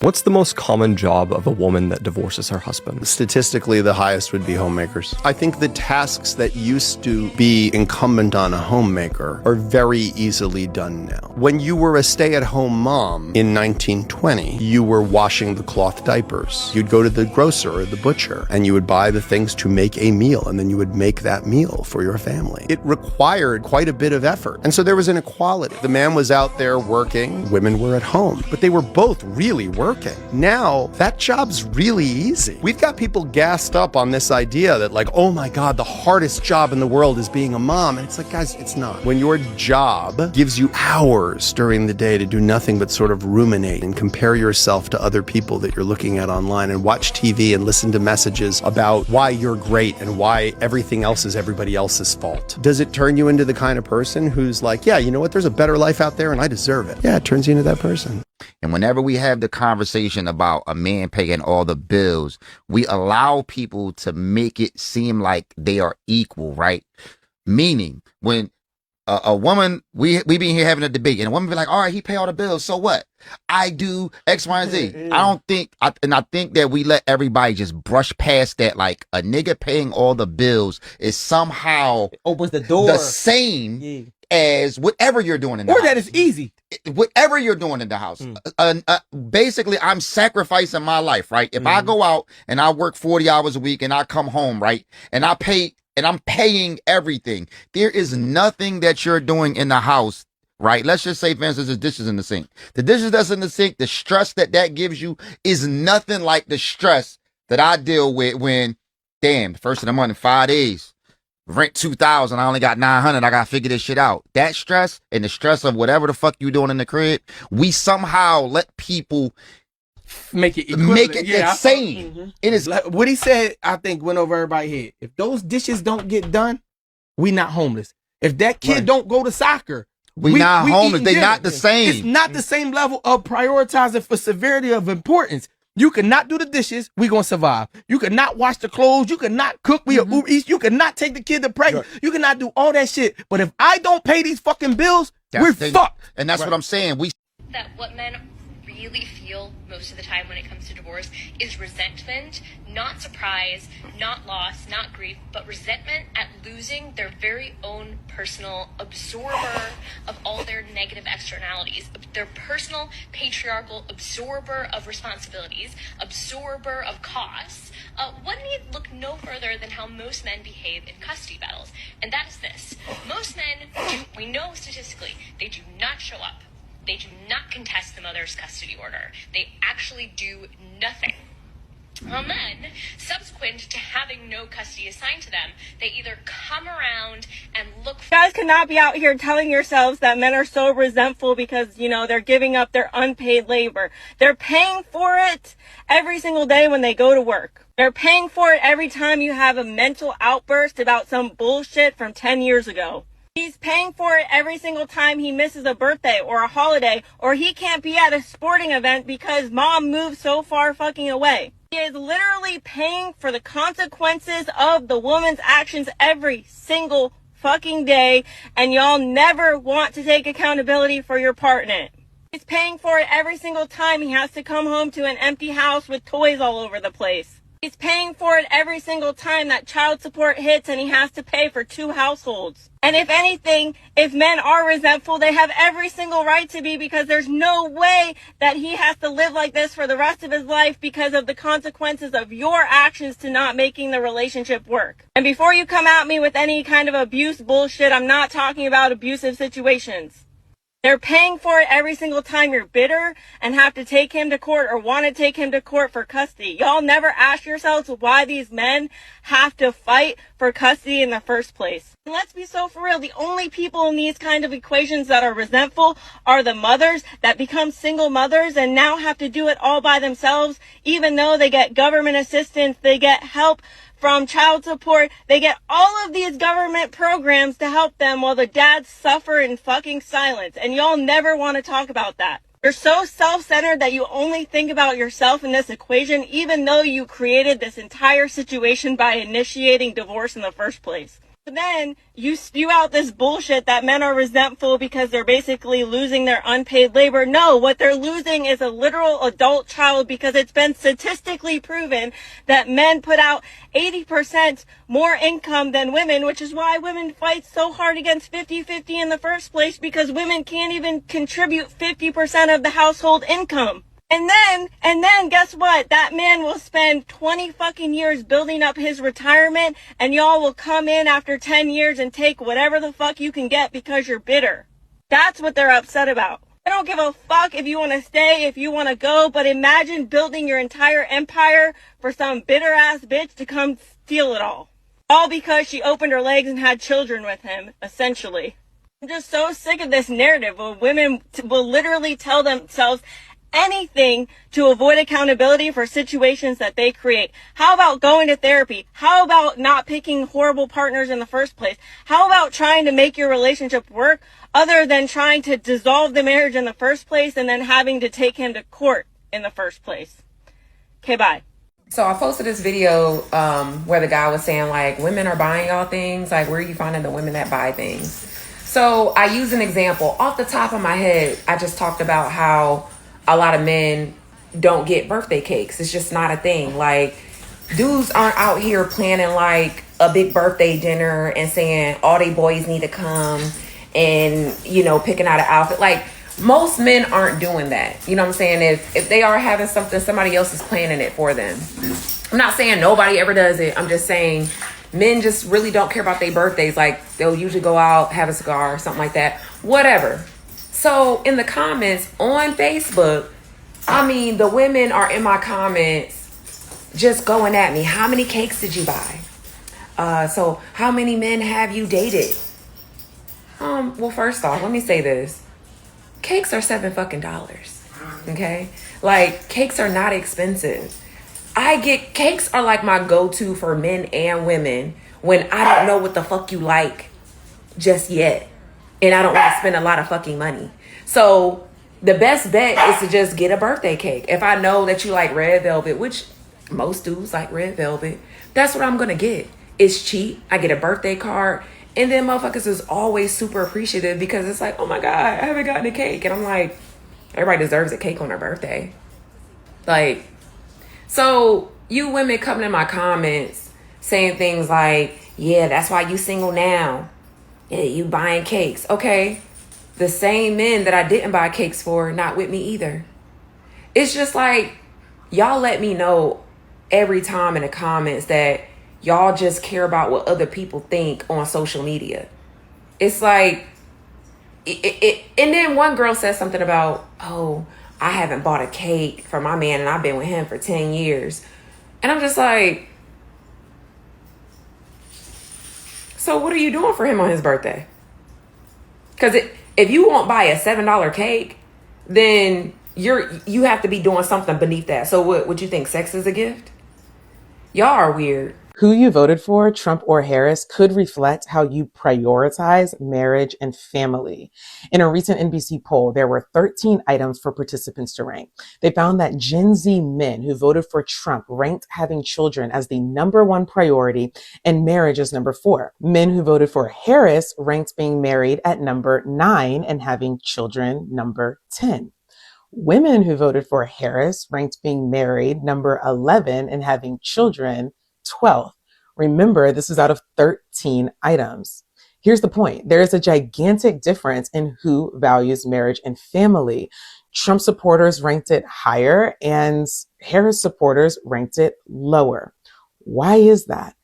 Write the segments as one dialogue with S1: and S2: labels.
S1: What's the most common job of a woman that divorces her husband?
S2: Statistically, the highest would be homemakers. I think the tasks that used to be incumbent on a homemaker are very easily done now. When you were a stay-at-home mom in 1920, you were washing the cloth diapers. You'd go to the grocer or the butcher, and you would buy the things to make a meal, and then you would make that meal for your family. It required quite a bit of effort, and so there was an equality. The man was out there working, women were at home, but they were both really working. Now, that job's really easy. We've got people gassed up on this idea that like, oh my God, the hardest job in the world is being a mom. And it's like, guys, it's not. When your job gives you hours during the day to do nothing but sort of ruminate and compare yourself to other people that you're looking at online and watch TV and listen to messages about why you're great and why everything else is everybody else's fault. Does it turn you into the kind of person who's like, yeah, you know what? There's a better life out there and I deserve it. Yeah, it turns you into that person.
S3: And whenever we have the conversation about a man paying all the bills, we allow people to make it seem like they are equal, right? Meaning, when a woman, we be here having a debate, and a woman be like, all right, he pay all the bills, so what? I do X, Y, and Z. I think that we let everybody just brush past that, like a nigga paying all the bills is somehow
S4: opens the door
S3: the same as whatever you're doing in the house.
S4: Or that is easy.
S3: Whatever you're doing in the house. Basically, I'm sacrificing my life, right? If I go out and I work 40 hours a week and I come home, right? And I'm paying everything. There is nothing that you're doing in the house, right? Let's just say, for instance, there's dishes in the sink. The dishes that's in the sink, the stress that gives you is nothing like the stress that I deal with when, damn, first of the month in 5 days. Rent $2,000. I only got $900. I got to figure this shit out. That stress and the stress of whatever the fuck you doing in the crib, we somehow let people
S4: make it
S3: the same. It is
S4: like what he said. I think went over everybody's head. If those dishes don't get done, we not homeless. If that kid don't go to soccer,
S3: we not homeless. They not the same.
S4: It's not the same level of prioritizing for severity of importance. You cannot do the dishes, we gonna survive. You cannot wash the clothes, you cannot cook, we Uber Eats, you cannot take the kid to pregnant, you cannot do all that shit. But if I don't pay these fucking bills, we're fucked.
S3: And that's what I'm saying.
S5: That what men really feel most of the time when it comes to divorce is resentment, not surprise, not loss, not grief, but resentment at losing their very own personal absorber of all their negative externalities, their personal patriarchal absorber of responsibilities, absorber of costs. One need look no further than how most men behave in custody battles, and that is this. Most men, we know statistically, they do not show up. They do not contest the mother's custody order. They actually do nothing. And then, subsequent to having no custody assigned to them, they either come around and look for...
S6: You guys cannot be out here telling yourselves that men are so resentful because, you know, they're giving up their unpaid labor. They're paying for it every single day when they go to work. They're paying for it every time you have a mental outburst about some bullshit from 10 years ago. He's paying for it every single time he misses a birthday or a holiday, or he can't be at a sporting event because mom moved so far fucking away. He is literally paying for the consequences of the woman's actions every single fucking day, and y'all never want to take accountability for your part in it. He's paying for it every single time he has to come home to an empty house with toys all over the place. He's paying for it every single time that child support hits and he has to pay for 2 households. And if anything, if men are resentful, they have every single right to be, because there's no way that he has to live like this for the rest of his life because of the consequences of your actions to not making the relationship work. And before you come at me with any kind of abuse bullshit, I'm not talking about abusive situations. They're paying for it every single time you're bitter and have to take him to court or want to take him to court for custody. Y'all never ask yourselves why these men have to fight for custody in the first place. And let's be so for real, the only people in these kind of equations that are resentful are the mothers that become single mothers and now have to do it all by themselves, even though they get government assistance, they get help from child support, they get all of these government programs to help them while the dads suffer in fucking silence. And y'all never want to talk about that. You're so self-centered that you only think about yourself in this equation, even though you created this entire situation by initiating divorce in the first place. Then you spew out this bullshit that men are resentful because they're basically losing their unpaid labor. No, what they're losing is a literal adult child, because it's been statistically proven that men put out 80% more income than women, which is why women fight so hard against 50-50 in the first place, because women can't even contribute 50% of the household income. And then guess what? That man will spend 20 fucking years building up his retirement, and y'all will come in after 10 years and take whatever the fuck you can get because you're bitter. That's what they're upset about. I don't give a fuck if you want to stay, if you want to go, but imagine building your entire empire for some bitter ass bitch to come steal it all. All because she opened her legs and had children with him, essentially. I'm just so sick of this narrative where women will literally tell themselves anything to avoid accountability for situations that they create. How about going to therapy? How about not picking horrible partners in the first place? How about trying to make your relationship work other than trying to dissolve the marriage in the first place and then having to take him to court in the first place? Okay, bye.
S7: So I posted this video where the guy was saying, like, women are buying y'all things. Like, where are you finding the women that buy things? So I use an example. Off the top of my head, I just talked about how a lot of men don't get birthday cakes. It's just not a thing. Like, dudes aren't out here planning like a big birthday dinner and saying all they boys need to come and, you know, picking out an outfit. Like, most men aren't doing that. You know what I'm saying? If they are having something, somebody else is planning it for them. I'm not saying nobody ever does it. I'm just saying men just really don't care about their birthdays. Like, they'll usually go out, have a cigar, something like that. Whatever. So in the comments on Facebook, I mean, the women are in my comments just going at me. How many cakes did you buy? So how many men have you dated? Well, first off, let me say this. Cakes are $7 fucking. Okay? Like, cakes are not expensive. Cakes are like my go-to for men and women when I don't know what the fuck you like just yet. And I don't want to spend a lot of fucking money. So the best bet is to just get a birthday cake. If I know that you like red velvet, which most dudes like red velvet, that's what I'm going to get. It's cheap. I get a birthday card. And then motherfuckers is always super appreciative because it's like, oh my God, I haven't gotten a cake. And I'm like, everybody deserves a cake on their birthday. Like, so you women coming in my comments saying things like, yeah, that's why you single now. Yeah, you buying cakes. Okay. The same men that I didn't buy cakes for, not with me either. It's just like, y'all let me know every time in the comments that y'all just care about what other people think on social media. It's like, and then one girl said something about, oh, I haven't bought a cake for my man and I've been with him for 10 years. And I'm just like, so what are you doing for him on his birthday? Because if you won't buy a $7 cake, then you have to be doing something beneath that. So what would you think? Sex is a gift? Y'all are weird.
S8: Who you voted for, Trump or Harris, could reflect how you prioritize marriage and family. In a recent NBC poll, there were 13 items for participants to rank. They found that Gen Z men who voted for Trump ranked having children as the #1 priority and marriage as #4. Men who voted for Harris ranked being married at #9 and having children #10. Women who voted for Harris ranked being married #11 and having children 12th. Remember, this is out of 13 items. Here's the point. There is a gigantic difference in who values marriage and family. Trump supporters ranked it higher and Harris supporters ranked it lower. Why is that?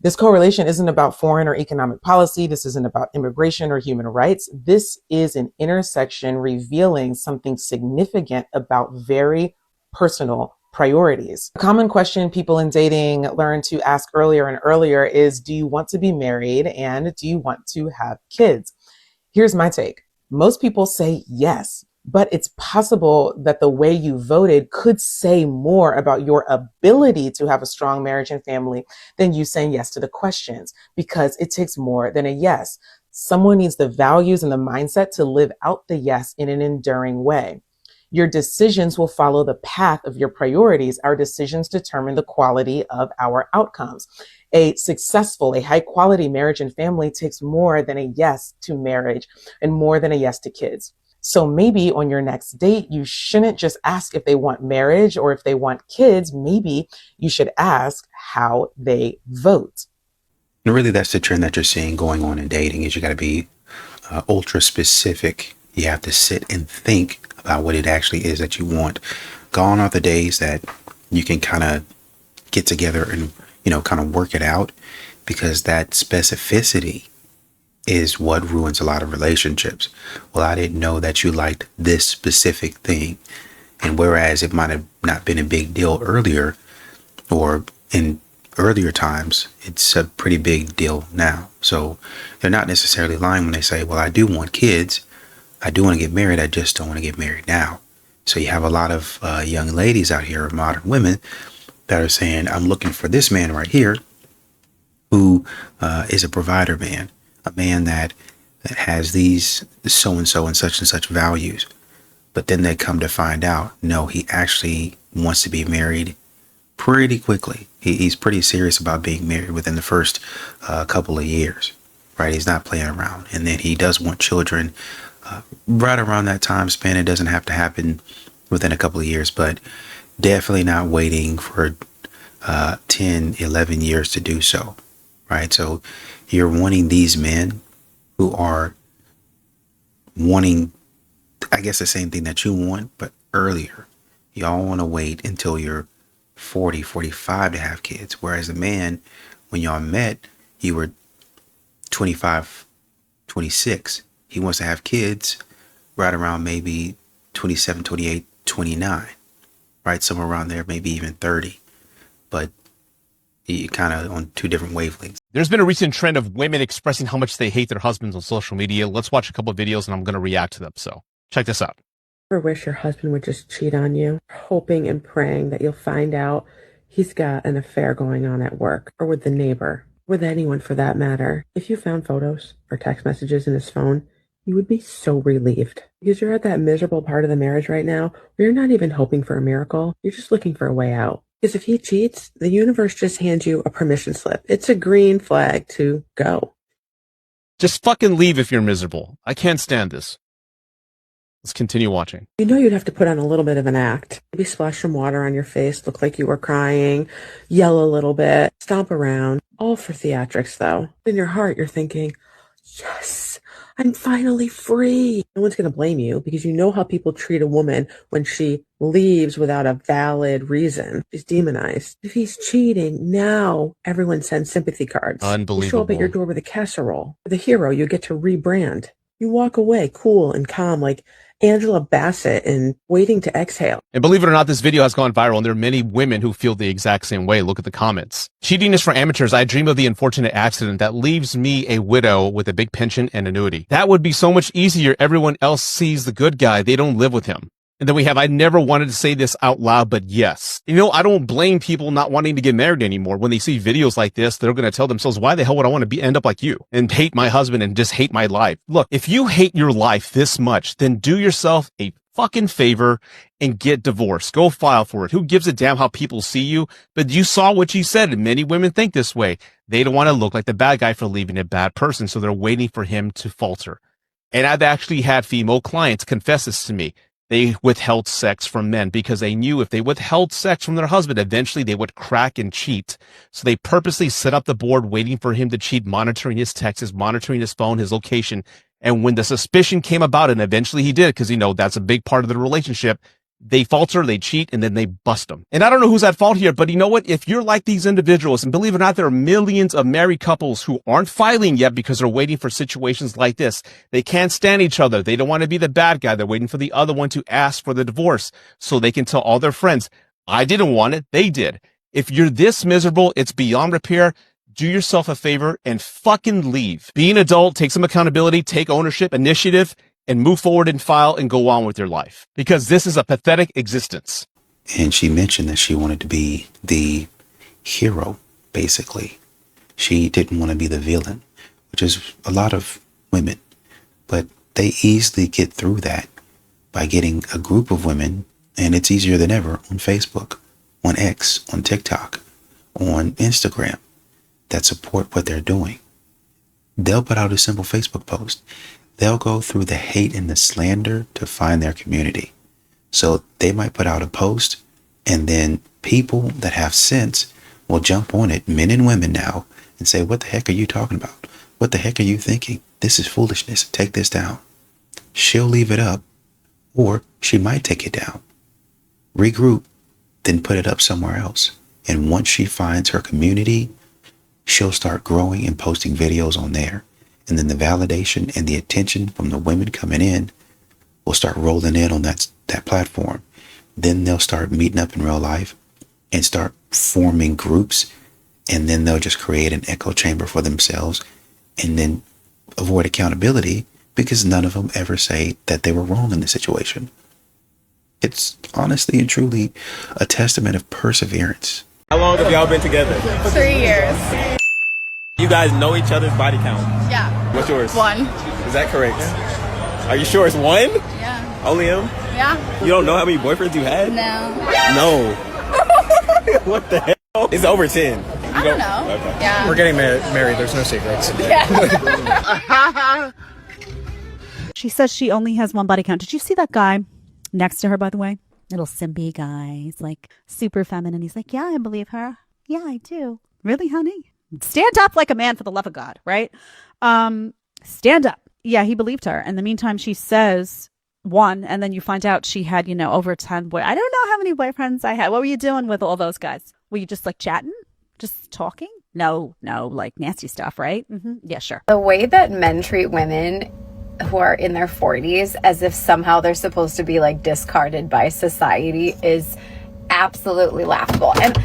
S8: This correlation isn't about foreign or economic policy. This isn't about immigration or human rights. This is an intersection revealing something significant about very personal priorities. A common question people in dating learn to ask earlier and earlier is, do you want to be married and do you want to have kids? Here's my take. Most people say yes, but it's possible that the way you voted could say more about your ability to have a strong marriage and family than you saying yes to the questions, because it takes more than a yes. Someone needs the values and the mindset to live out the yes in an enduring way. Your decisions will follow the path of your priorities. Our decisions determine the quality of our outcomes. A successful, a high quality marriage and family takes more than a yes to marriage and more than a yes to kids. So maybe on your next date, you shouldn't just ask if they want marriage or if they want kids. Maybe you should ask how they vote.
S9: And really, that's the trend that you're seeing going on in dating is you got to be ultra specific. You have to sit and think about what it actually is that you want. Gone are the days that you can kind of get together and, kind of work it out, because that specificity is what ruins a lot of relationships. Well, I didn't know that you liked this specific thing. And whereas it might have not been a big deal earlier or in earlier times, it's a pretty big deal now. So they're not necessarily lying when they say, well, I do want kids. I do want to get married. I just don't want to get married now. So you have a lot of young ladies out here, modern women, that are saying, I'm looking for this man right here who is a provider man, a man that has these so-and-so and such values. But then they come to find out, no, he actually wants to be married pretty quickly. He's pretty serious about being married within the first couple of years, right? He's not playing around. And then he does want children right around that time span. It doesn't have to happen within a couple of years, but definitely not waiting for 10, 11 years to do so, right? So you're wanting these men who are wanting, I guess, the same thing that you want, but earlier. Y'all want to wait until you're 40, 45 to have kids. Whereas a man, when y'all met, you were 25, 26. He wants to have kids right around maybe 27, 28, 29, right? Somewhere around there, maybe even 30. But you kind of on two different wavelengths.
S10: There's been a recent trend of women expressing how much they hate their husbands on social media. Let's watch a couple of videos and I'm going to react to them. So check this out.
S11: Ever wish your husband would just cheat on you, hoping and praying that you'll find out he's got an affair going on at work or with the neighbor, with anyone for that matter? If you found photos or text messages in his phone, you would be so relieved, because you're at that miserable part of the marriage right now where you're not even hoping for a miracle. You're just looking for a way out. Because if he cheats, the universe just hands you a permission slip. It's a green flag to go.
S10: Just fucking leave if you're miserable. I can't stand this. Let's continue watching.
S11: You know you'd have to put on a little bit of an act. Maybe splash some water on your face, look like you were crying, yell a little bit, stomp around. All for theatrics, though. In your heart, you're thinking, yes, I'm finally free. No one's going to blame you, because you know how people treat a woman when she leaves without a valid reason. She's demonized. If he's cheating, now everyone sends sympathy cards.
S10: Unbelievable.
S11: You show up at your door with a casserole. For the hero, you get to rebrand. You walk away cool and calm like Angela Bassett and Waiting to Exhale.
S10: And believe it or not, this video has gone viral, and there are many women who feel the exact same way. Look at the comments. Cheating is for amateurs. I dream of the unfortunate accident that leaves me a widow with a big pension and annuity. That would be so much easier. Everyone else sees the good guy. They don't live with him. And then we have, I never wanted to say this out loud, but yes. I don't blame people not wanting to get married anymore. When they see videos like this, they're going to tell themselves, why the hell would I want to end up like you and hate my husband and just hate my life? Look, if you hate your life this much, then do yourself a fucking favor and get divorced. Go file for it. Who gives a damn how people see you? But you saw what she said, and many women think this way. They don't want to look like the bad guy for leaving a bad person, so they're waiting for him to falter. And I've actually had female clients confess this to me. They withheld sex from men because they knew if they withheld sex from their husband, eventually they would crack and cheat. So they purposely set up the board waiting for him to cheat, monitoring his texts, monitoring his phone, his location. And when the suspicion came about, and eventually he did, because, that's a big part of the relationship, they falter, they cheat, and then they bust them. And I don't know who's at fault here, but you know what? If you're like these individuals, and believe it or not, there are millions of married couples who aren't filing yet because they're waiting for situations like this. They can't stand each other. They don't want to be the bad guy. They're waiting for the other one to ask for the divorce so they can tell all their friends, I didn't want it. They did. If you're this miserable, it's beyond repair. Do yourself a favor and fucking leave. Be an adult, take some accountability, take ownership, initiative, and move forward and file and go on with your life, because this is a pathetic existence.
S9: And she mentioned that she wanted to be the hero, basically. She didn't want to be the villain, which is a lot of women, but they easily get through that by getting a group of women, and it's easier than ever, on Facebook, on X, on TikTok, on Instagram, that support what they're doing. They'll put out a simple Facebook post. They'll go through the hate and the slander to find their community. So they might put out a post, and then people that have sense will jump on it, men and women now, and say, what the heck are you talking about? What the heck are you thinking? This is foolishness. Take this down. She'll leave it up, or she might take it down, regroup, then put it up somewhere else. And once she finds her community, she'll start growing and posting videos on there. And then the validation and the attention from the women coming in will start rolling in on that platform. Then they'll start meeting up in real life and start forming groups. And then they'll just create an echo chamber for themselves and then avoid accountability because none of them ever say that they were wrong in the situation. It's honestly and truly a testament of perseverance.
S12: How long have y'all been together?
S13: 3 years.
S12: You guys know each other's body count?
S13: Yeah.
S12: What's yours?
S13: 1.
S12: Is that correct? Are you sure it's 1?
S13: Yeah.
S12: Only him?
S13: Yeah.
S12: You don't know how many boyfriends you had?
S13: No.
S12: No. What the hell? It's over 10.
S13: I don't know.
S12: Okay.
S13: Yeah.
S12: We're getting married. There's no secrets.
S13: Yeah.
S14: She says she only has 1 body count. Did you see that guy next to her, by the way? Little simpy guy. He's like super feminine. He's like, yeah, I believe her. Yeah, I do. Really, honey? Stand up like a man for the love of God, right? Stand up. Yeah, he believed her. In the meantime, she says 1, and then you find out she had, over 10 I don't know how many boyfriends I had. What were you doing with all those guys? Were you just like chatting? Just talking? No, like nasty stuff, right? Mm-hmm. Yeah, sure.
S15: The way that men treat women who are in their 40s as if somehow they're supposed to be like discarded by society is absolutely laughable. And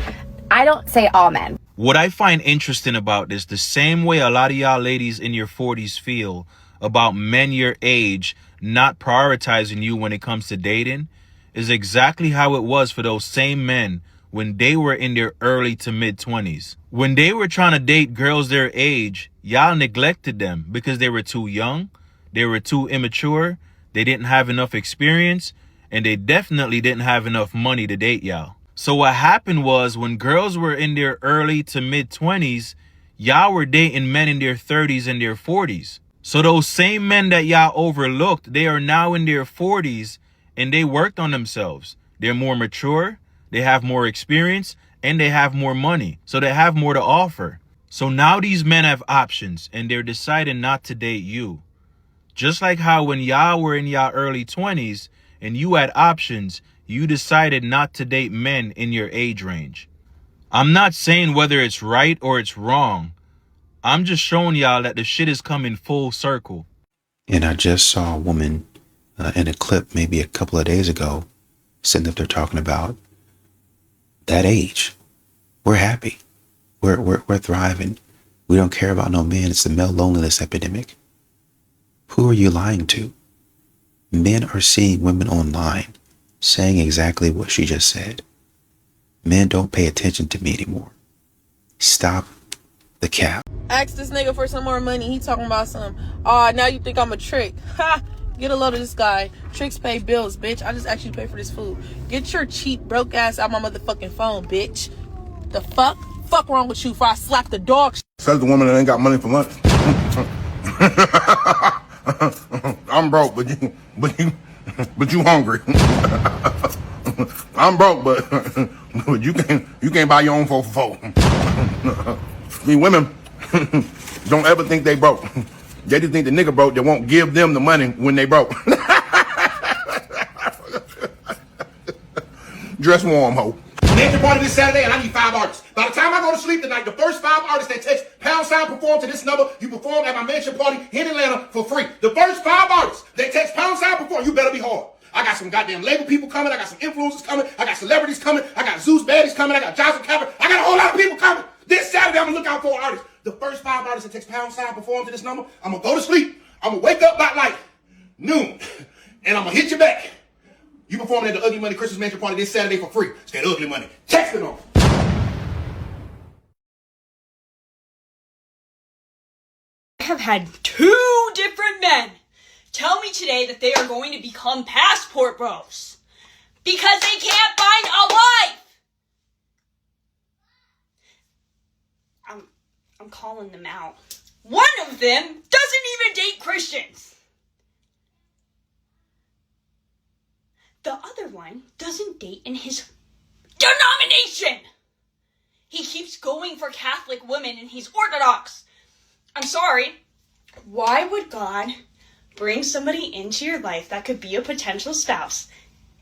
S15: I don't say all men.
S16: What I find interesting about this, the same way a lot of y'all ladies in your 40s feel about men your age not prioritizing you when it comes to dating, is exactly how it was for those same men when they were in their early to mid 20s. When they were trying to date girls their age, y'all neglected them because they were too young, they were too immature, they didn't have enough experience, and they definitely didn't have enough money to date y'all. So what happened was when girls were in their early to mid 20s, y'all were dating men in their 30s and their 40s. So those same men that y'all overlooked, they are now in their 40s and they worked on themselves. They're more mature, they have more experience, and they have more money. So they have more to offer. So now these men have options and they're deciding not to date you. Just like how when y'all were in y'all early 20s and you had options, you decided not to date men in your age range. I'm not saying whether it's right or it's wrong. I'm just showing y'all that the shit is coming full circle.
S9: And I just saw a woman in a clip maybe a couple of days ago sitting up there talking about that age. We're happy. We're thriving. We don't care about no men. It's the male loneliness epidemic. Who are you lying to? Men are seeing women online saying exactly what she just said. Men don't pay attention to me anymore. Stop the cap.
S17: Ask this nigga for some more money. He talking about some, now you think I'm a trick. Ha! Get a load of this guy. Tricks pay bills, bitch. I just actually pay for this food. Get your cheap, broke ass out my motherfucking phone, bitch. The fuck? Fuck wrong with you before I slap the dog.
S18: Says the woman that ain't got money for lunch. I'm broke, but you hungry. I'm broke, but you can't buy your own 4 for 4. These women don't ever think they broke. They just think the nigga broke. They won't give them the money when they broke. Dress warm, ho. Major party this Saturday, and I need 5 artists. By the time I go to sleep tonight, the first 5 artists that text # perform to this number, you perform at my mansion party in Atlanta for free. The first 5 artists that text # perform, you better be hard. I got some goddamn label people coming. I got some influencers coming. I got celebrities coming. I got Zeus baddies coming. I got Johnson Capper. I got a whole lot of people coming. This Saturday, I'm going to look out for artists. The first 5 artists that text # perform to this number, I'm going to go to sleep. I'm going to wake up by like noon, and I'm going to hit you back. You performing at the Ugly Money Christmas Mansion Party this Saturday for free. It's that Ugly Money. Text it on.
S19: I have had 2 different men tell me today that they are going to become passport bros because they can't find a wife. I'm calling them out. One of them doesn't even date Christians. The other one doesn't date in his denomination. He keeps going for Catholic women and he's Orthodox. I'm sorry. Why would God bring somebody into your life that could be a potential spouse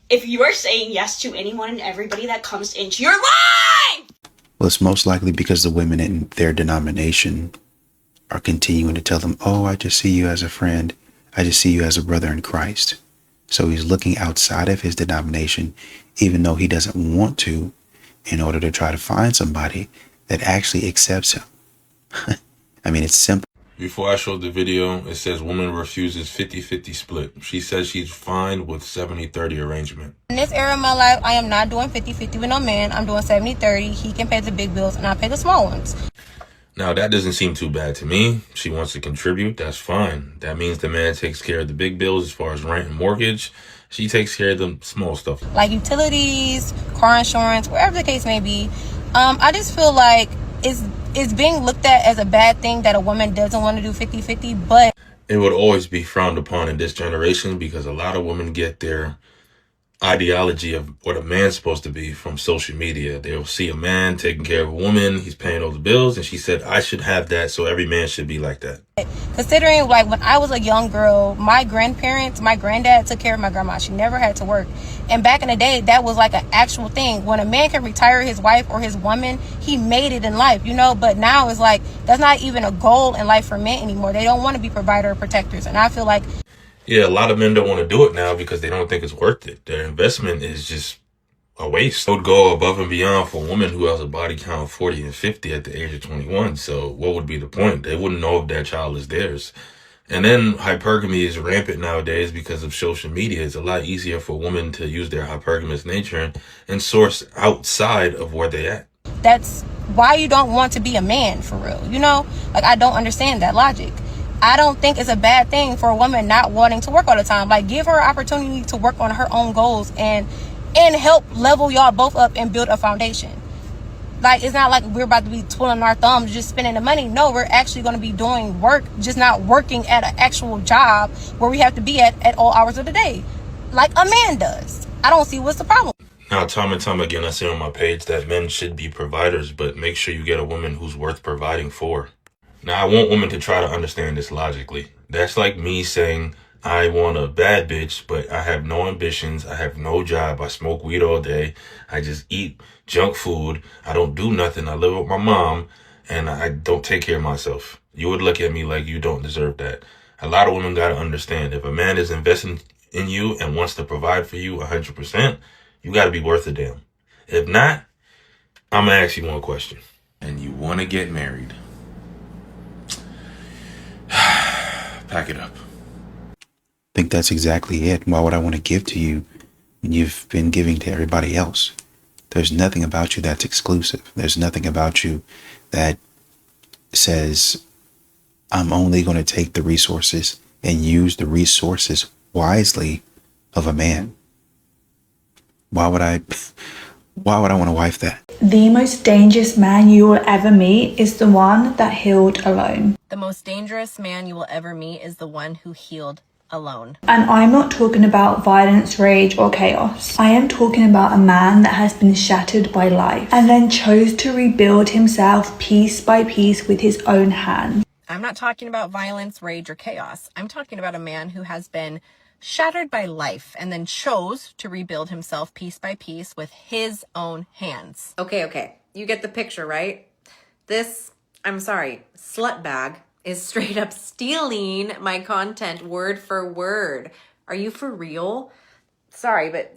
S19: if you are saying yes to anyone and everybody that comes into your life?
S9: Well, it's most likely because the women in their denomination are continuing to tell them, oh, I just see you as a friend. I just see you as a brother in Christ. So he's looking outside of his denomination, even though he doesn't want to, in order to try to find somebody that actually accepts him. I mean, it's simple.
S20: Before I showed the video, it says woman refuses 50-50 split. She says she's fine with 70-30 arrangement.
S21: In this era of my life, I am not doing 50-50 with no man. I'm doing 70-30. He can pay the big bills and I pay the small ones.
S20: Now, that doesn't seem too bad to me. She wants to contribute. That's fine. That means the man takes care of the big bills as far as rent and mortgage. She takes care of the small stuff.
S21: Like utilities, car insurance, wherever the case may be. I just feel like it's being looked at as a bad thing that a woman doesn't want to do 50-50, but
S20: It would always be frowned upon in this generation because a lot of women get their ideology of what a man's supposed to be from social media. They'll see a man taking care of a woman, he's paying all the bills, and she said, I should have that, so every man should be like that.
S21: considering like when I was a young girl, my grandparents, my granddad took care of my grandma. She never had to work. And back in the day, that was like an actual thing. When a man can retire his wife or his woman, he made it in life, you know? But now it's like, that's not even a goal in life for men anymore. They don't want to be provider or protectors. And I feel like
S20: Yeah, a lot of men don't want to do it now because they don't think it's worth it. Their investment is just a waste. They would go above and beyond for a woman who has a body count of 40 and 50 at the age of 21. So what would be the point? They wouldn't know if that child is theirs. And then hypergamy is rampant nowadays because of social media. It's a lot easier for women to use their hypergamous nature and source outside of where they at.
S21: that's why you don't want to be a man for real, you know? Like, I don't understand that logic. I don't think it's a bad thing for a woman not wanting to work all the time. Like, give her an opportunity to work on her own goals and help level y'all both up and build a foundation. Like, it's not like we're about to be twiddling our thumbs just spending the money. No, we're actually going to be doing work, just not working at an actual job where we have to be at all hours of the day, like a man does. I don't see what's the problem.
S20: Now, time and time again, I say on my page that men should be providers, but make sure you get a woman who's worth providing for. Now, I want women to try to understand this logically. That's like me saying, I want a bad bitch, but I have no ambitions. I have no job. I smoke weed all day. I just eat junk food. I don't do nothing. I live with my mom, and I don't take care of myself. You would look at me like you don't deserve that. A lot of women got to understand, if a man is investing in you and wants to provide for you 100%, you got to be worth a damn. If not, I'm going to ask you one question. And you want to get married. Pack it up.
S9: I think that's exactly it. Why would I want to give to you when you've been giving to everybody else? There's nothing about you that's exclusive. There's nothing about you that says, I'm only going to take the resources and use the resources wisely of a man. Why would I want to wife that?
S22: The most dangerous man you will ever meet is the one that healed alone.
S21: The most dangerous man you will ever meet is the one who healed alone.
S22: And I'm not talking about violence, rage, or chaos. I am talking about a man that has been shattered by life and then chose to rebuild himself piece by piece with his own hands.
S21: I'm not talking about violence, rage, or chaos. I'm talking about a man who has been shattered by life and then chose to rebuild himself piece by piece with his own hands.
S23: Okay. You get the picture, right? This, I'm sorry, slut bag is straight up stealing my content word for word. Are you for real? Sorry, but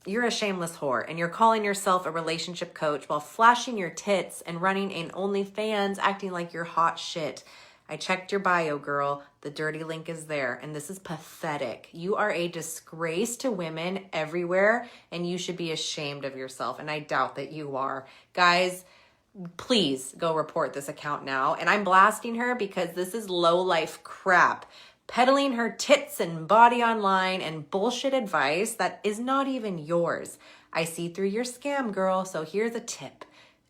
S23: you're a shameless whore and you're calling yourself a relationship coach while flashing your tits and running an OnlyFans acting like you're hot shit. I checked your bio, girl. The dirty link is there, and this is pathetic. You are a disgrace to women everywhere, and you should be ashamed of yourself, and I doubt that you are. Guys, please go report this account now, and I'm blasting her because this is low-life crap. peddling her tits and body online and bullshit advice that is not even yours. I see through your scam, girl, so here's a tip.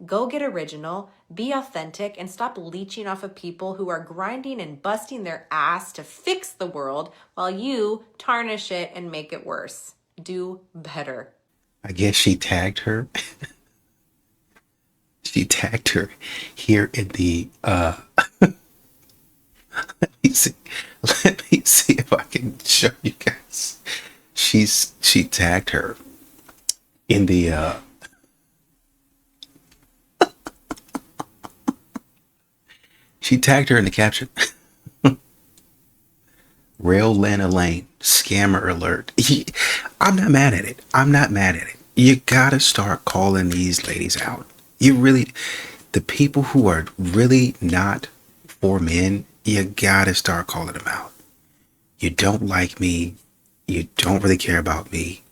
S23: Go get original, be authentic, and stop leeching off of people who are grinding and busting their ass to fix the world while you tarnish it and make it worse. Do better.
S9: I guess she tagged her. She tagged her here in the let me see if I can show you guys. She tagged her in the she tagged her in the caption. Rail Lana Lane, scammer alert. I'm not mad at it. I'm not mad at it. You gotta start calling these ladies out. You really, the people who are really not for men, you gotta start calling them out. You don't like me. You don't really care about me.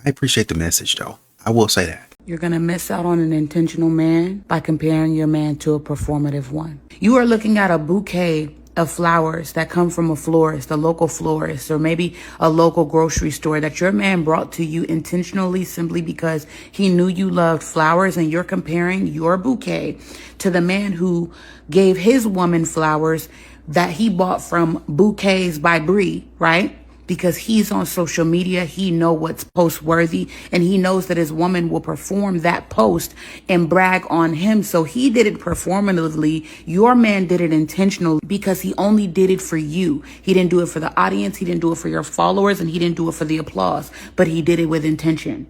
S9: I appreciate the message though. I will say that.
S1: You're going to miss out on an intentional man by comparing your man to a performative one. You are looking at a bouquet of flowers that come from a florist, a local florist, or maybe a local grocery store that your man brought to you intentionally simply because he knew you loved flowers, and you're comparing your bouquet to the man who gave his woman flowers that he bought from Bouquets by Bree, right? Because he's on social media, he know what's post worthy, and he knows that his woman will perform that post and brag on him. So he did it performatively. Your man did it intentionally because he only did it for you. He didn't do it for the audience. He didn't do it for your followers, and he didn't do it for the applause, but he did it with intention.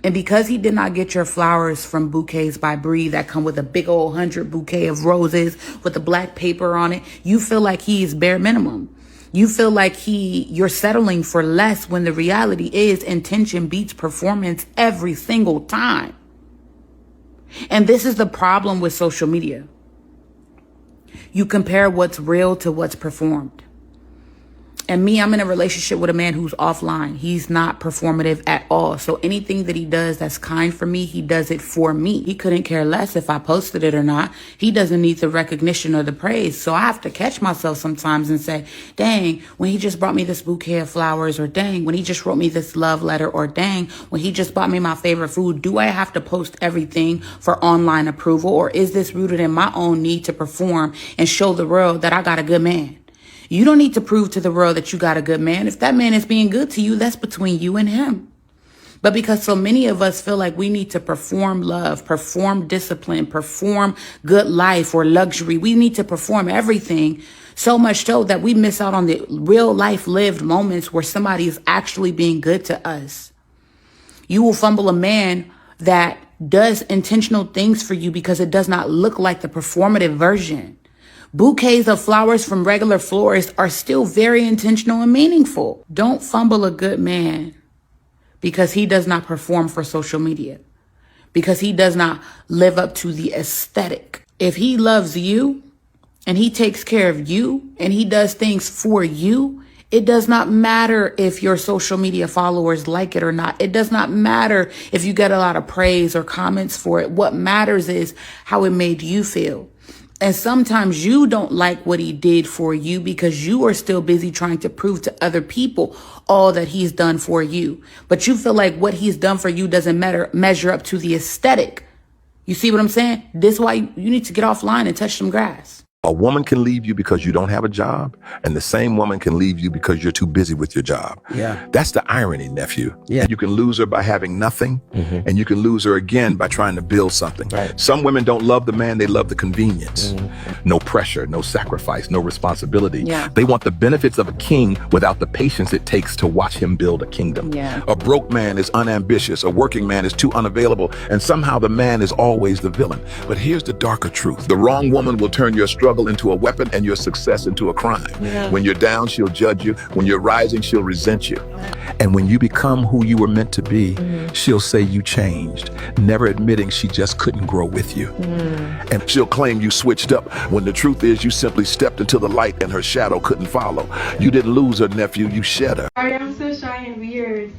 S1: And because he did not get your flowers from Bouquets by Bree that come with a big old 100 bouquet of roses with the black paper on it, you feel like he's bare minimum. You feel like you're settling for less, when the reality is intention beats performance every single time. And this is the problem with social media. You compare what's real to what's performed. And me, I'm in a relationship with a man who's offline. He's not performative at all. So anything that he does that's kind for me, he does it for me. He couldn't care less if I posted it or not. He doesn't need the recognition or the praise. So I have to catch myself sometimes and say, dang, when he just brought me this bouquet of flowers, or dang, when he just wrote me this love letter, or dang, when he just bought me my favorite food, do I have to post everything for online approval? Or is this rooted in my own need to perform and show the world that I got a good man? You don't need to prove to the world that you got a good man. If that man is being good to you, that's between you and him. But because so many of us feel like we need to perform love, perform discipline, perform good life or luxury, we need to perform everything, so much so that we miss out on the real life lived moments where somebody is actually being good to us. You will fumble a man that does intentional things for you because it does not look like the performative version. Bouquets of flowers from regular florists are still very intentional and meaningful. Don't fumble a good man because he does not perform for social media, because he does not live up to the aesthetic. If he loves you and he takes care of you and he does things for you, it does not matter if your social media followers like it or not. It does not matter if you get a lot of praise or comments for it. What matters is how it made you feel. And sometimes you don't like what he did for you because you are still busy trying to prove to other people all that he's done for you. But you feel like what he's done for you doesn't measure up to the aesthetic. You see what I'm saying? This is why you need to get offline and touch some grass.
S2: A woman can leave you because you don't have a job, and the same woman can leave you because you're too busy with your job.
S12: Yeah.
S2: That's the irony, nephew.
S12: Yeah.
S2: You can lose her by having nothing, and you can lose her again by trying to build something.
S12: Right.
S2: Some women don't love the man, they love the convenience. No pressure, no sacrifice, no responsibility.
S7: Yeah.
S2: They want the benefits of a king without the patience it takes to watch him build a kingdom.
S7: Yeah.
S2: A broke man is unambitious, a working man is too unavailable, and somehow the man is always the villain. But here's the darker truth. The wrong woman will turn your struggle into a weapon and your success into a crime.
S7: Yeah.
S2: When you're down, she'll judge you. When you're rising, she'll resent you. And when you become who you were meant to be, she'll say you changed, never admitting she just couldn't grow with you. And she'll claim you switched up when the truth is you simply stepped into the light and her shadow couldn't follow. You didn't lose her, nephew, you shed her.
S6: Sorry, I'm so shy and weird.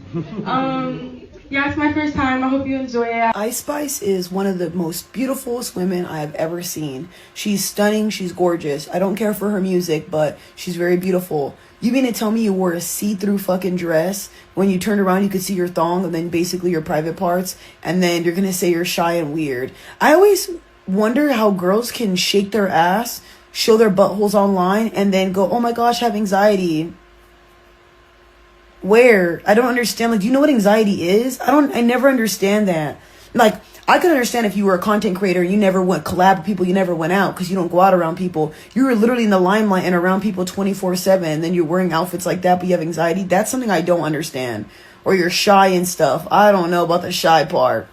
S3: Yeah, it's my first time. I hope you enjoy it. Ice Spice is one of the most beautifulest women I have ever seen. She's stunning. She's gorgeous. I don't care for her music, but she's very beautiful. You mean to tell me you wore a see-through fucking dress? When you turned around, you could see your thong and then basically your private parts, and then you're gonna say you're shy and weird. I always wonder how girls can shake their ass, show their buttholes online, and then go, oh my gosh, have anxiety. Where? I don't understand. Like, do you know what anxiety is? I never understand that. Like, I could understand if you were a content creator, you never went collab with people, you never went out because you don't go out around people. You were literally in the limelight and around people 24/7, and then you're wearing outfits like that, but you have anxiety. That's something I don't understand. Or you're shy and stuff. I don't know about the shy part.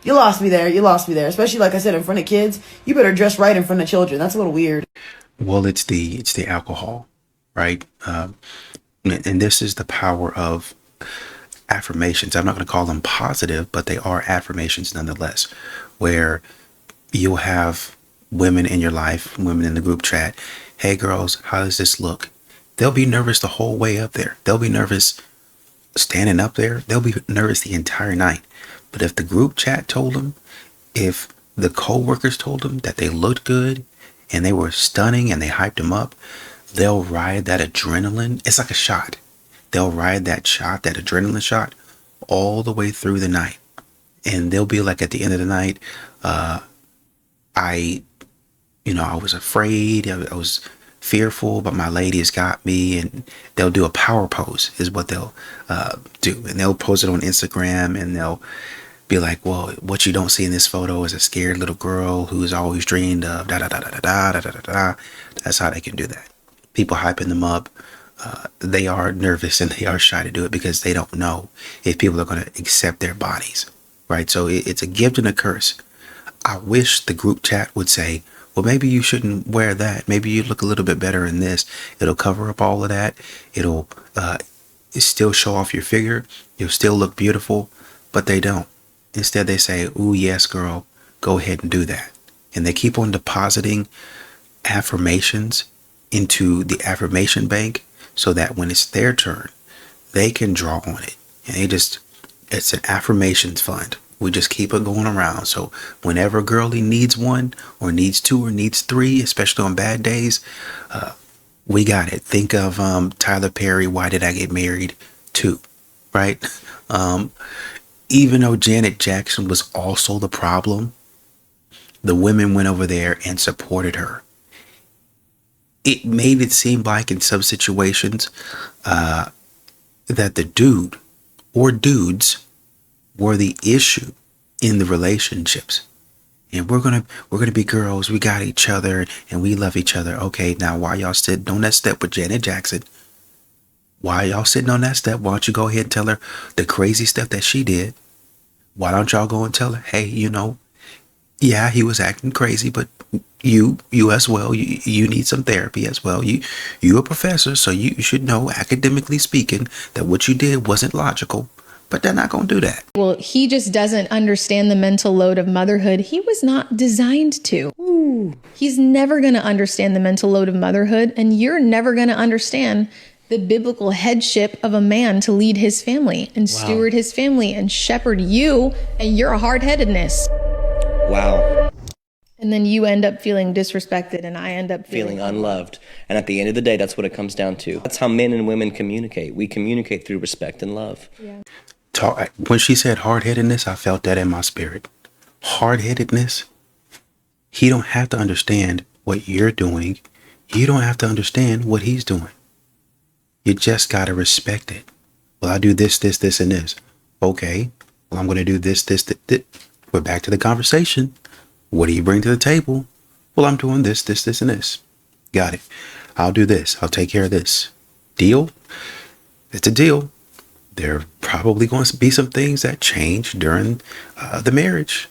S3: You lost me there. You lost me there. Especially, like I said, in front of kids. You better dress right in front of children. That's a little weird.
S9: Well, it's the alcohol, right? And this is the power of affirmations. I'm not going to call them positive, but they are affirmations nonetheless, where you'll have women in your life, women in the group chat. Hey girls, how does this look? They'll be nervous the whole way up there. They'll be nervous standing up there. They'll be nervous the entire night. But if the group chat told them, if the co-workers told them that they looked good and they were stunning and they hyped them up, they'll ride that adrenaline. It's like a shot. They'll ride that shot, that adrenaline shot, all the way through the night. And they'll be like, at the end of the night, I was afraid. I was fearful, but my lady has got me. And they'll do a power pose is what they'll do. And they'll post it on Instagram, and they'll be like, well, what you don't see in this photo is a scared little girl who's always dreamed of da da da da da da da da da. That's how they can do that. People hyping them up. They are nervous and they are shy to do it because they don't know if people are going to accept their bodies, right? So it's a gift and a curse. I wish the group chat would say, well, maybe you shouldn't wear that. Maybe you look a little bit better in this. It'll cover up all of that. It'll still show off your figure. You'll still look beautiful, but they don't. Instead, they say, ooh, yes, girl, go ahead and do that. And they keep on depositing affirmations into the affirmation bank so that when it's their turn, they can draw on it. And it's an affirmations fund. We just keep it going around. So whenever a girlie needs one or needs two or needs three, especially on bad days, we got it. Think of Tyler Perry, Why Did I Get Married 2, right? Even though Janet Jackson was also the problem, the women went over there and supported her. It made it seem like in some situations that the dude or dudes were the issue in the relationships. And we're gonna be girls. We got each other and we love each other. Okay, now while y'all sitting on that step with Janet Jackson, while y'all sitting on that step, why don't you go ahead and tell her the crazy stuff that she did? Why don't y'all go and tell her, hey, yeah, he was acting crazy, but you as well, you need some therapy as well. You a professor, so you should know, academically speaking, that what you did wasn't logical. But they're not going to do that.
S4: Well, he just doesn't understand the mental load of motherhood. He was not designed to. Ooh. He's never going to understand the mental load of motherhood, and you're never going to understand the biblical headship of a man to lead his family and steward his family and shepherd you and your hard-headedness.
S12: Wow.
S4: And then you end up feeling disrespected and I end up
S12: feeling unloved. And at the end of the day, that's what it comes down to. That's how men and women communicate. We communicate through respect and love.
S4: Yeah.
S9: When she said hard-headedness, I felt that in my spirit. Hard-headedness. He don't have to understand what you're doing. You don't have to understand what he's doing. You just got to respect it. Well, I do this, this, this, and this. Okay. Well, I'm going to do this, this, this. We're back to the conversation. What do you bring to the table? Well, I'm doing this, this, this, and this. Got it. I'll do this. I'll take care of this. Deal? It's a deal. There are probably going to be some things that change during the marriage,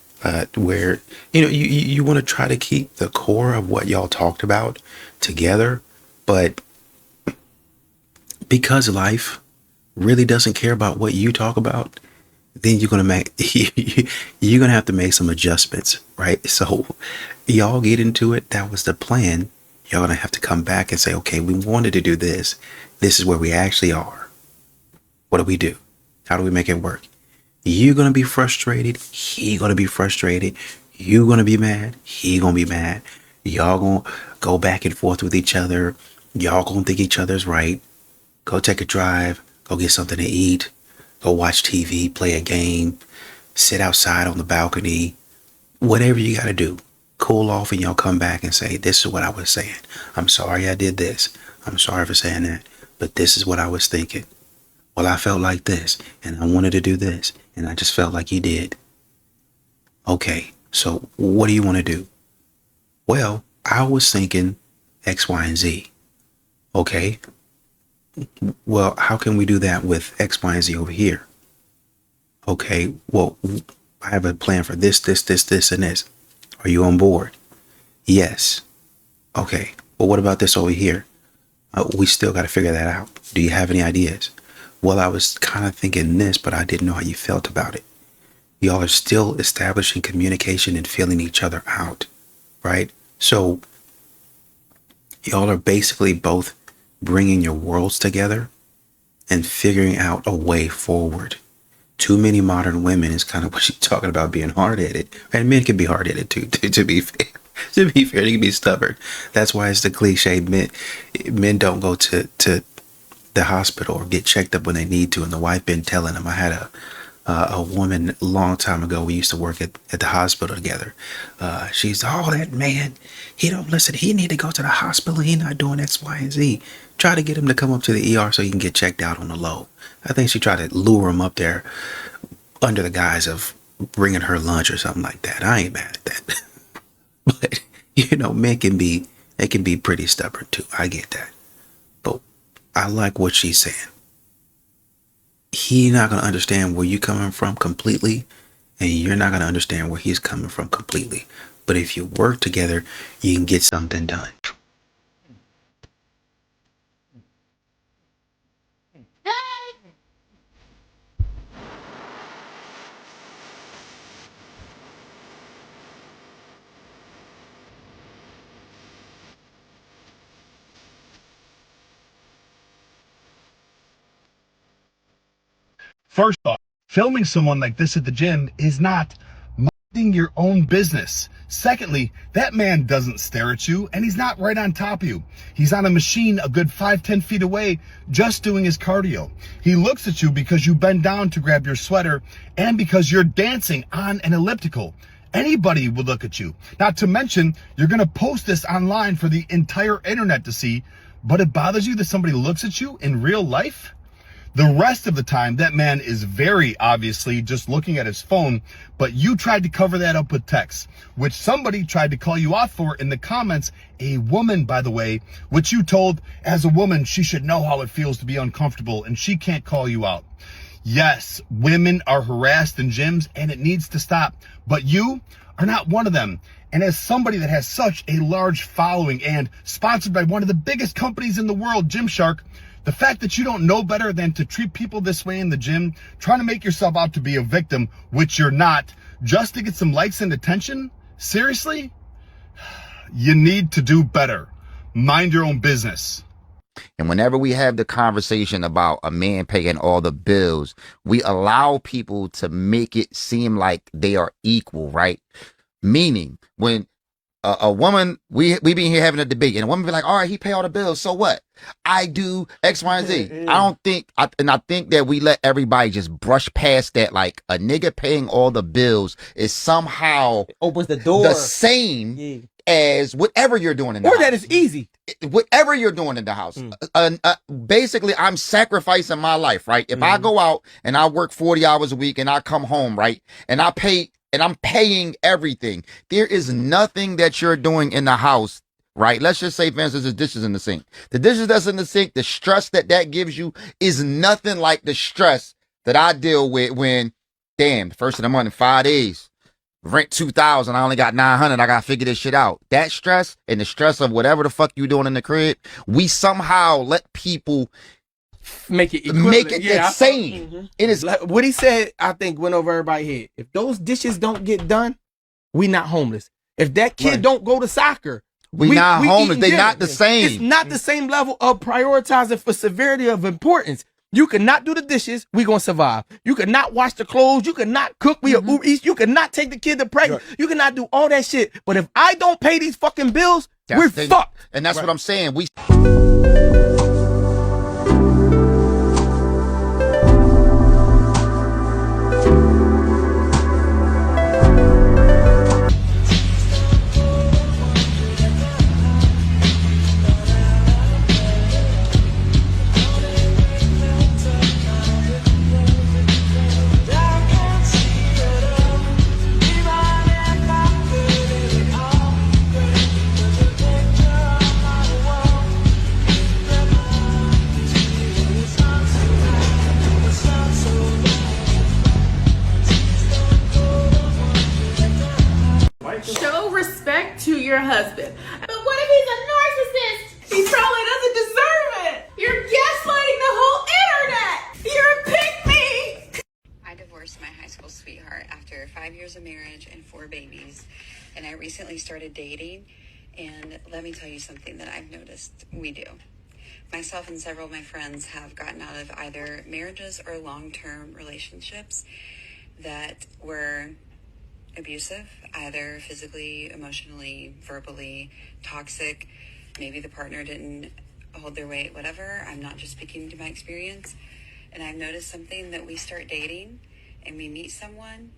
S9: where you want to try to keep the core of what y'all talked about together, but because life really doesn't care about what you talk about, then you're gonna have to make some adjustments, right? So y'all get into it. That was the plan. Y'all gonna have to come back and say, okay, we wanted to do this. This is where we actually are. What do we do? How do we make it work? You're going to be frustrated. He going to be frustrated. You going to be mad. He going to be mad. Y'all going to go back and forth with each other. Y'all going to think each other's right. Go take a drive. Go get something to eat. Go watch TV, play a game, sit outside on the balcony. Whatever you got to do. Cool off and y'all come back and say, this is what I was saying. I'm sorry I did this. I'm sorry for saying that. But this is what I was thinking. Well, I felt like this and I wanted to do this and I just felt like you did. Okay, so what do you want to do? Well, I was thinking X, Y, and Z. Okay. Well, how can we do that with X, Y, and Z over here? Okay, well, I have a plan for this, and this. Are you on board? Yes. Okay, well, what about this over here? We still got to figure that out. Do you have any ideas? Well, I was kind of thinking this, but I didn't know how you felt about it. Y'all are still establishing communication and feeling each other out, right? So y'all are basically both bringing your worlds together and figuring out a way forward. Too many modern women is kind of what she's talking about, being hard-headed. And men can be hard-headed too, to be fair. To be fair, they can be stubborn. That's why it's the cliche, men don't go to the hospital or get checked up when they need to. And the wife been telling them. I had a woman a long time ago. We used to work at the hospital together. She's, oh, that man, he don't listen. He need to go to the hospital. He not doing X, Y, and Z. Try to get him to come up to the ER so he can get checked out on the low. I think she tried to lure him up there under the guise of bringing her lunch or something like that. I ain't mad at that. But, you know, men can be pretty stubborn too. I get that. But I like what she's saying. He's not going to understand where you're coming from completely, and you're not going to understand where he's coming from completely. But if you work together, you can get something done.
S18: First off, filming someone like this at the gym is not minding your own business. Secondly, that man doesn't stare at you and he's not right on top of you. He's on a machine a good 5-10 feet away just doing his cardio. He looks at you because you bend down to grab your sweater and because you're dancing on an elliptical. Anybody would look at you. Not to mention, you're going to post this online for the entire internet to see, but it bothers you that somebody looks at you in real life? The rest of the time, that man is very obviously just looking at his phone, but you tried to cover that up with text, which somebody tried to call you out for in the comments, a woman, by the way, which you told as a woman she should know how it feels to be uncomfortable and she can't call you out. Yes, women are harassed in gyms and it needs to stop, but you are not one of them. And as somebody that has such a large following and sponsored by one of the biggest companies in the world, Gymshark, the fact that you don't know better than to treat people this way in the gym, trying to make yourself out to be a victim, which you're not, just to get some likes and attention? Seriously? You need to do better. Mind your own business.
S5: And whenever we have the conversation about a man paying all the bills, we allow people to make it seem like they are equal, right? Meaning, when a woman, we be here having a debate, and a woman be like, all right, he pay all the bills, so what? I do X, Y, and Z. I think that we let everybody just brush past that, like a nigga paying all the bills is somehow
S8: opens the door
S5: the same as whatever you're doing in the house.
S8: Or that is easy.
S5: Whatever you're doing in the house. Basically, I'm sacrificing my life, right? If I go out and I work 40 hours a week and I come home, right, and I'm paying everything. There is nothing that you're doing in the house, right? Let's just say, for instance, the dishes in the sink. The dishes that's in the sink, the stress that gives you is nothing like the stress that I deal with when, damn, first of the month in 5 days, rent $2,000, I only got $900, I gotta figure this shit out. That stress and the stress of whatever the fuck you doing in the crib, we somehow let people
S8: make it
S5: the same. It is
S8: like what he said. I think went over everybody's head. If those dishes don't get done, we not homeless. If that kid don't go to soccer,
S5: we not homeless. They not the same.
S8: It's not the same level of prioritizing for severity of importance. You cannot do the dishes. We gonna survive. You cannot wash the clothes. You cannot cook. We are Uber Eats. You cannot take the kid to pregnant. You cannot do all that shit. But if I don't pay these fucking bills, we're fucked.
S5: And that's what I'm saying. We.
S17: Show respect to your husband. But what if he's a narcissist? He probably doesn't deserve it. You're gaslighting the whole internet. You're a pick-me.
S10: I divorced my high school sweetheart after 5 years of marriage and 4 babies. And I recently started dating. And let me tell you something that I've noticed we do. Myself and several of my friends have gotten out of either marriages or long-term relationships that were abusive, either physically, emotionally, verbally, toxic. Maybe the partner didn't hold their weight, whatever. I'm not just speaking to my experience. And I've noticed something that we start dating and we meet someone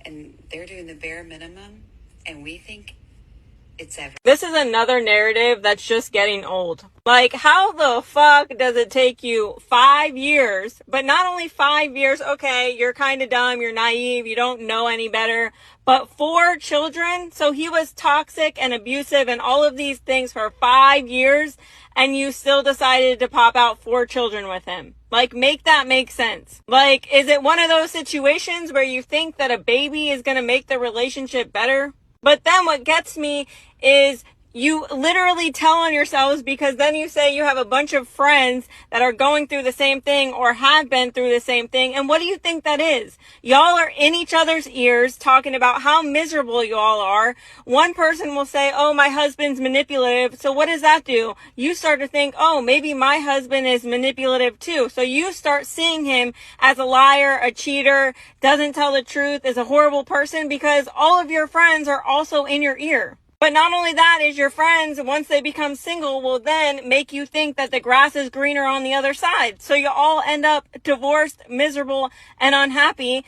S10: and they're doing the bare minimum and we think it's everything.
S6: This is another narrative that's just getting old. Like, how the fuck does it take you 5 years, but not only 5 years, okay, you're kind of dumb, you're naive, you don't know any better, but 4 children? So he was toxic and abusive and all of these things for 5 years, and you still decided to pop out 4 children with him. Like, make that make sense. Like, is it one of those situations where you think that a baby is going to make the relationship better? But then what gets me is you literally tell on yourselves, because then you say you have a bunch of friends that are going through the same thing or have been through the same thing. And what do you think that is? Y'all are in each other's ears talking about how miserable you all are. One person will say, oh, my husband's manipulative. So what does that do? You start to think, oh, maybe my husband is manipulative too. So you start seeing him as a liar, a cheater, doesn't tell the truth, is a horrible person, because all of your friends are also in your ear. But not only that, is your friends, once they become single, will then make you think that the grass is greener on the other side. So you all end up divorced, miserable, and unhappy,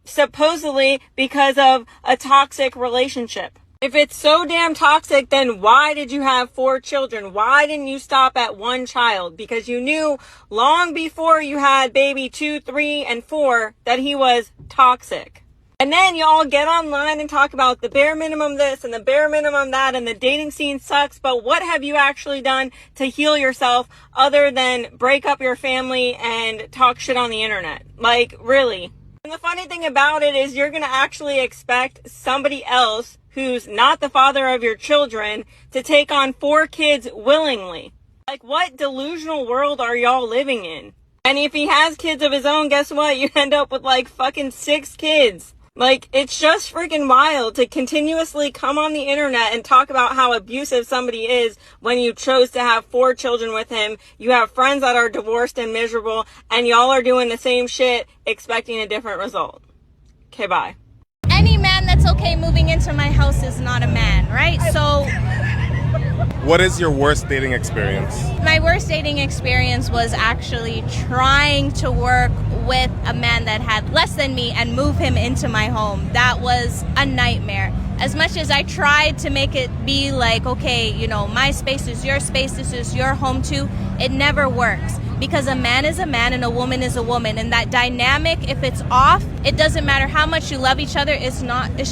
S6: supposedly because of a toxic relationship. If it's so damn toxic, then why did you have 4 children? Why didn't you stop at 1 child? Because you knew long before you had baby 2, 3, and 4 that he was toxic. And then y'all get online and talk about the bare minimum this and the bare minimum that, and the dating scene sucks. But what have you actually done to heal yourself other than break up your family and talk shit on the internet? Like, really? And the funny thing about it is you're going to actually expect somebody else who's not the father of your children to take on 4 kids willingly. Like, what delusional world are y'all living in? And if he has kids of his own, guess what? You end up with like fucking 6 kids. Like, it's just freaking wild to continuously come on the internet and talk about how abusive somebody is when you chose to have 4 children with him. You have friends that are divorced and miserable, and y'all are doing the same shit expecting a different result. Okay, bye.
S21: Any man that's okay moving into my house is not a man, right? So
S11: What is your worst dating experience?
S21: my worst dating experience was actually trying to work with a man that had less than me and move him into my home. That was a nightmare. As much as I tried to make it be like, okay, you know, my space is your space, this is your home too, it never works. Because a man is a man and a woman is a woman, and that dynamic, if it's off, it doesn't matter how much you love each other, it's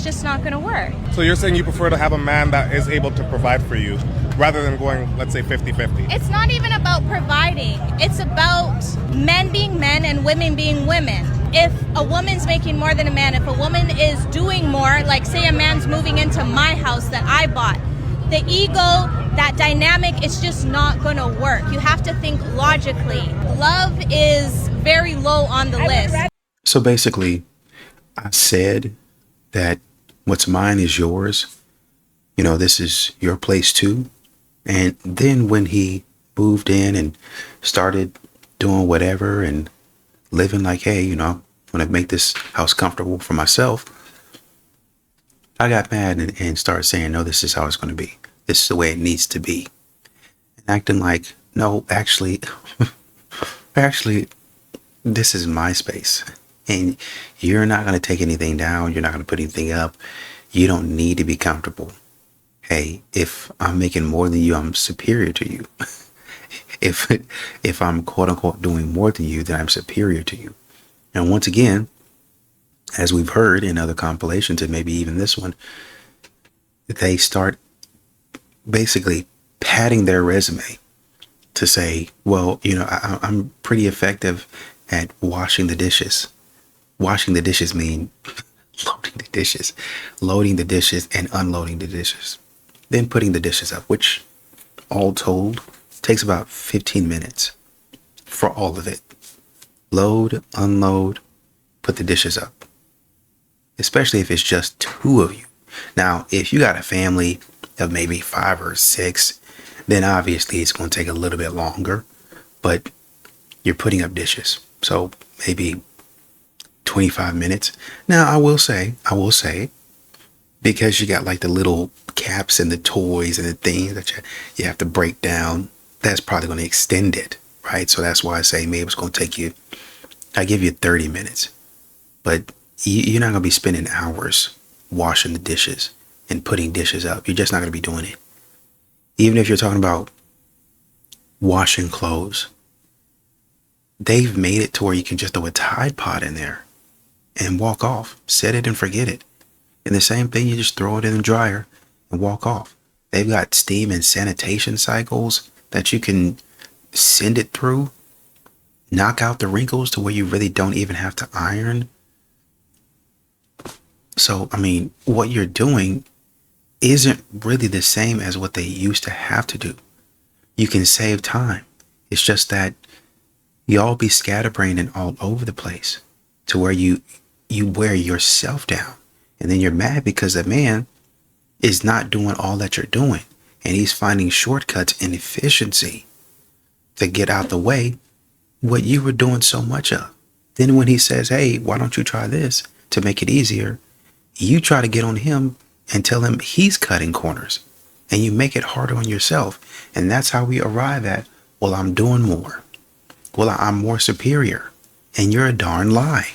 S21: just not gonna work.
S11: So you're saying you prefer to have a man that is able to provide for you rather than going, let's say, 50-50?
S21: It's not even about providing. It's about men being men and women being women. If a woman's making more than a man, if a woman is doing more, like say a man's moving into my house that I bought, the ego, that dynamic, it's just not gonna work. You have to think logically. Love is very low on the list.
S9: So basically, I said that what's mine is yours. You know, this is your place too. And then when he moved in and started doing whatever and living like, hey, you know, I'm going to make this house comfortable for myself. I got mad and started saying, no, this is how it's going to be. This is the way it needs to be. And acting like, no, actually, this is my space. And you're not going to take anything down. You're not going to put anything up. You don't need to be comfortable. Hey, if I'm making more than you, I'm superior to you. If I'm quote unquote doing more than you, then I'm superior to you. And once again, as we've heard in other compilations and maybe even this one, they start basically padding their resume to say, well, you know, I'm pretty effective at washing the dishes. Washing the dishes mean loading the dishes and unloading the dishes. Then putting the dishes up, which all told takes about 15 minutes for all of it. Load, unload, put the dishes up. Especially if it's just two of you. Now, if you got a family of maybe 5 or 6, then obviously it's going to take a little bit longer, but you're putting up dishes. So maybe 25 minutes. Now, I will say, because you got like the little caps and the toys and the things that you have to break down, that's probably going to extend it, right? So that's why I say maybe it's going to take you, I give you 30 minutes, but you're not going to be spending hours washing the dishes and putting dishes up. You're just not going to be doing it. Even if you're talking about washing clothes, they've made it to where you can just throw a Tide Pod in there and walk off, set it and forget it. And the same thing, you just throw it in the dryer and walk off. They've got steam and sanitation cycles that you can send it through, knock out the wrinkles to where you really don't even have to iron. So, I mean, what you're doing isn't really the same as what they used to have to do. You can save time. It's just that you all be scatterbrained and all over the place to where you wear yourself down. And then you're mad because the man is not doing all that you're doing. And he's finding shortcuts and efficiency to get out the way what you were doing so much of. Then when he says, hey, why don't you try this to make it easier? You try to get on him and tell him he's cutting corners. And you make it harder on yourself. And that's how we arrive at, well, I'm doing more. Well, I'm more superior. And you're a darn lie.